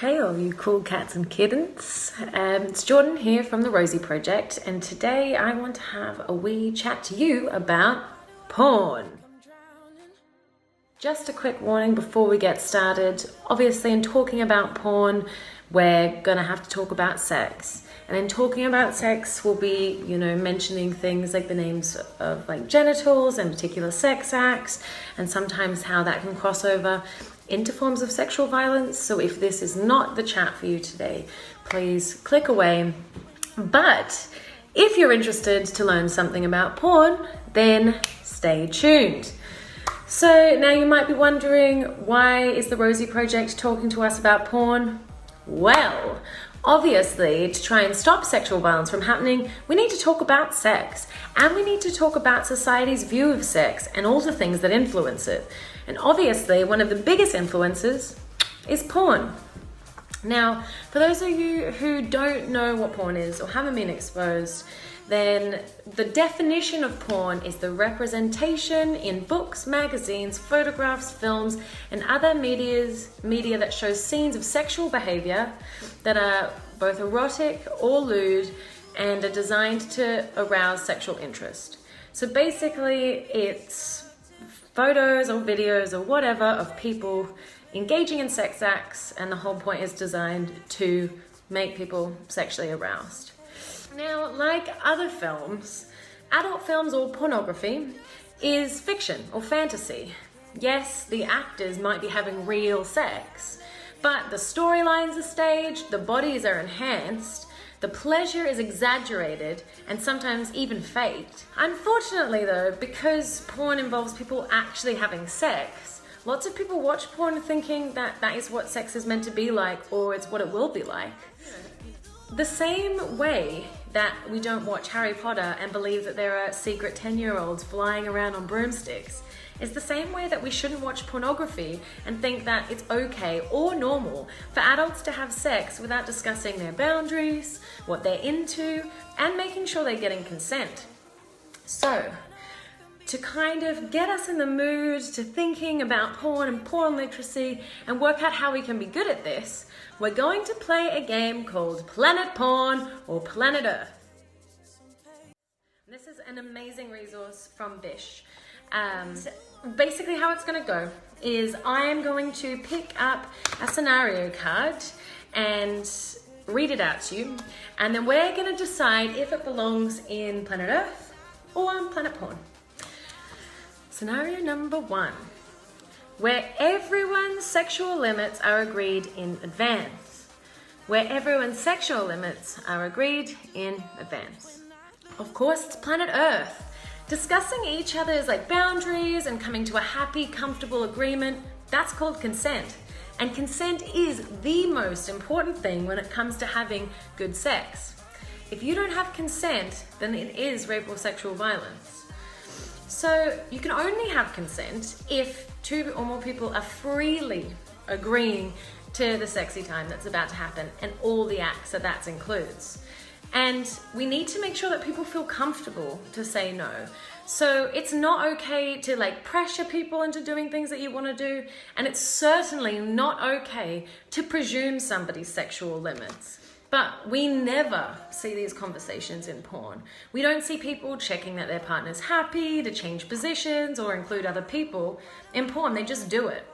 Hey all you cool cats and kittens, it's Jordan here from the Rosie Project, and today I want to have a wee chat to you about porn. Just a quick warning before we get started. Obviously in talking about porn we're gonna have to talk about sex, and in talking about sex we'll be mentioning things like the names of like genitals and particular sex acts, and sometimes how that can cross over into forms of sexual violence. So if this is not the chat for you today, please click away. But if you're interested to learn something about porn, then stay tuned. So now you might be wondering, why is the Rosie Project talking to us about porn? Well, obviously, to try and stop sexual violence from happening, we need to talk about sex, and we need to talk about society's view of sex and all the things that influence it. And obviously, one of the biggest influences is porn. Now, for those of you who don't know what porn is or haven't been exposed, then the definition of porn is the representation in books, magazines, photographs, films, and other media that shows scenes of sexual behavior that are both erotic or lewd and are designed to arouse sexual interest. So basically, it's photos or videos or whatever of people engaging in sex acts, and the whole point is designed to make people sexually aroused. Now, like other films, adult films or pornography is fiction or fantasy. Yes, the actors might be having real sex, but the storylines are staged, the bodies are enhanced, the pleasure is exaggerated, and sometimes even faked. Unfortunately though, because porn involves people actually having sex, lots of people watch porn thinking that that is what sex is meant to be like, or it's what it will be like. The same way that we don't watch Harry Potter and believe that there are secret 10-year-olds flying around on broomsticks is the same way that we shouldn't watch pornography and think that it's okay or normal for adults to have sex without discussing their boundaries, what they're into, and making sure they're getting consent. So, to kind of get us in the mood to thinking about porn and porn literacy and work out how we can be good at this, we're going to play a game called Planet Porn or Planet Earth. This is an amazing resource from Bish. Basically how it's going to go is I am going to pick up a scenario card and read it out to you, and then we're going to decide if it belongs in Planet Earth or on Planet Porn. Scenario number 1, where everyone's sexual limits are agreed in advance. Where everyone's sexual limits are agreed in advance. Of course, it's Planet Earth. Discussing each other's boundaries and coming to a happy, comfortable agreement, that's called consent. And consent is the most important thing when it comes to having good sex. If you don't have consent, then it is rape or sexual violence. So you can only have consent if 2 or more people are freely agreeing to the sexy time that's about to happen and all the acts that includes. And we need to make sure that people feel comfortable to say no. So it's not okay to pressure people into doing things that you want to do, and it's certainly not okay to presume somebody's sexual limits. But we never see these conversations in porn. We don't see people checking that their partner's happy, to change positions or include other people. In porn, they just do it.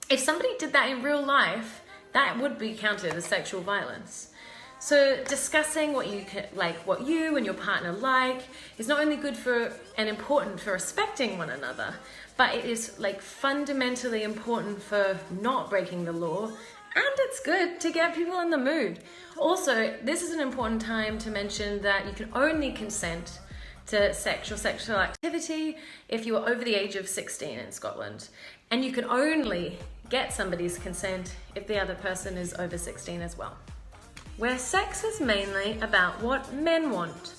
If somebody did that in real life, that would be counted as sexual violence. So discussing what you and your partner like is not only good for and important for respecting one another, but it is fundamentally important for not breaking the law, and it's good to get people in the mood. Also, this is an important time to mention that you can only consent to sexual activity if you are over the age of 16 in Scotland. And you can only get somebody's consent if the other person is over 16 as well. Where sex is mainly about what men want.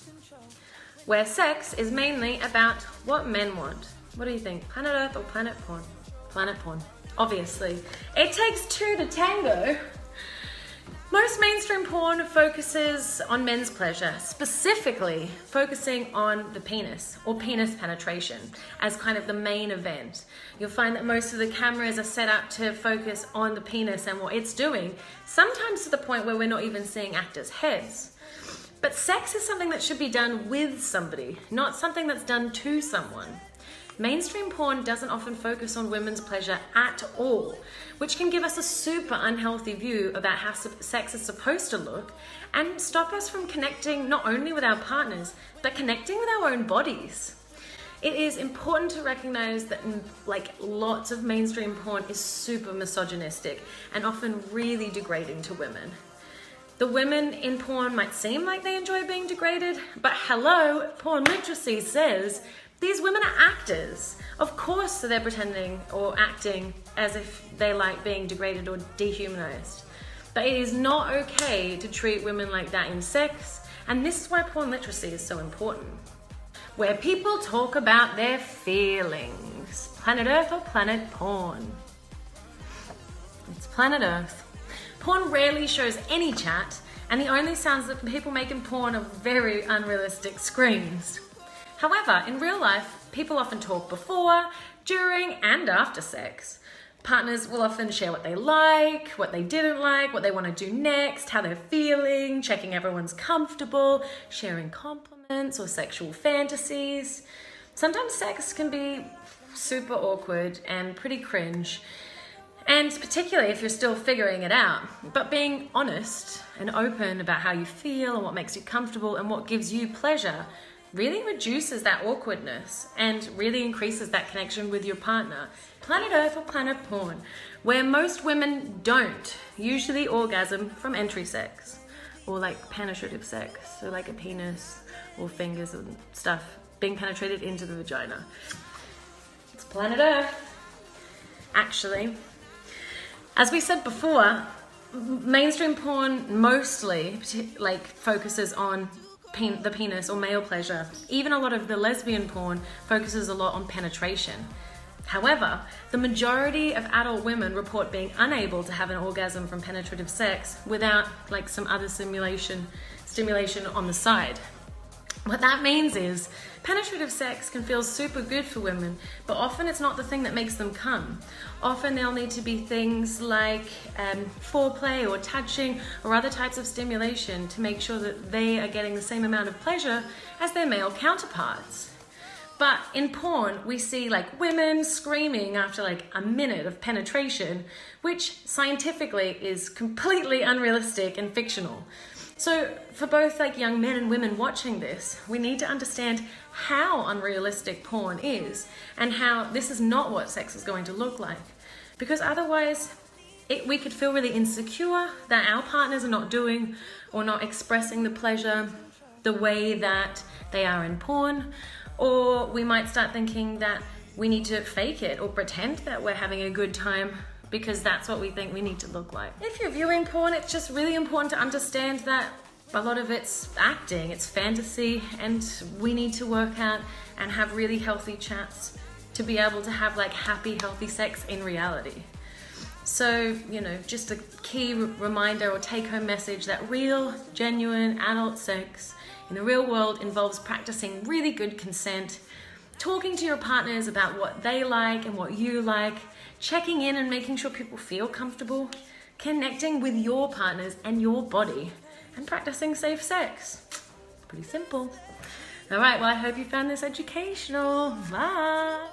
Where sex is mainly about what men want. What do you think? Planet Earth or Planet Porn? Planet Porn. Obviously. It takes 2 to tango. Most mainstream porn focuses on men's pleasure, specifically focusing on the penis or penis penetration as kind of the main event. You'll find that most of the cameras are set up to focus on the penis and what it's doing, sometimes to the point where we're not even seeing actors' heads. But sex is something that should be done with somebody, not something that's done to someone. Mainstream porn doesn't often focus on women's pleasure at all, which can give us a super unhealthy view about how sex is supposed to look and stop us from connecting not only with our partners, but connecting with our own bodies. It is important to recognize that lots of mainstream porn is super misogynistic and often really degrading to women. The women in porn might seem like they enjoy being degraded, but hello, porn literacy says these women are actors. Of course they're pretending or acting as if they like being degraded or dehumanized. But it is not okay to treat women like that in sex, and this is why porn literacy is so important. Where people talk about their feelings. Planet Earth or planet porn? It's planet Earth. Porn rarely shows any chat, and the only sounds that people make in porn are very unrealistic screams. However, in real life, people often talk before, during, and after sex. Partners will often share what they like, what they didn't like, what they want to do next, how they're feeling, checking everyone's comfortable, sharing compliments or sexual fantasies. Sometimes sex can be super awkward and pretty cringe, and particularly if you're still figuring it out. But being honest and open about how you feel and what makes you comfortable and what gives you pleasure really reduces that awkwardness and really increases that connection with your partner. Planet Earth or planet porn, where most women don't usually orgasm from entry sex or like penetrative sex, so like a penis or fingers and stuff being penetrated into the vagina. It's planet Earth. Actually, as we said before, mainstream porn mostly focuses on the penis or male pleasure. Even a lot of the lesbian porn focuses a lot on penetration. However, the majority of adult women report being unable to have an orgasm from penetrative sex without some other stimulation on the side. What that means is penetrative sex can feel super good for women, but often it's not the thing that makes them come. Often there'll need to be things like foreplay or touching or other types of stimulation to make sure that they are getting the same amount of pleasure as their male counterparts. But in porn, we see women screaming after a minute of penetration, which scientifically is completely unrealistic and fictional. So for both young men and women watching this, we need to understand how unrealistic porn is and how this is not what sex is going to look like. Because otherwise, we could feel really insecure that our partners are not doing or not expressing the pleasure the way that they are in porn, or we might start thinking that we need to fake it or pretend that we're having a good time because that's what we think we need to look like. If you're viewing porn, it's just really important to understand that a lot of it's acting, it's fantasy, and we need to work out and have really healthy chats to be able to have happy, healthy sex in reality. So, just a key reminder or take-home message that real, genuine adult sex in the real world involves practicing really good consent, talking to your partners about what they like and what you like, checking in and making sure people feel comfortable, connecting with your partners and your body, and practicing safe sex. Pretty simple. All right, well, I hope you found this educational. Bye.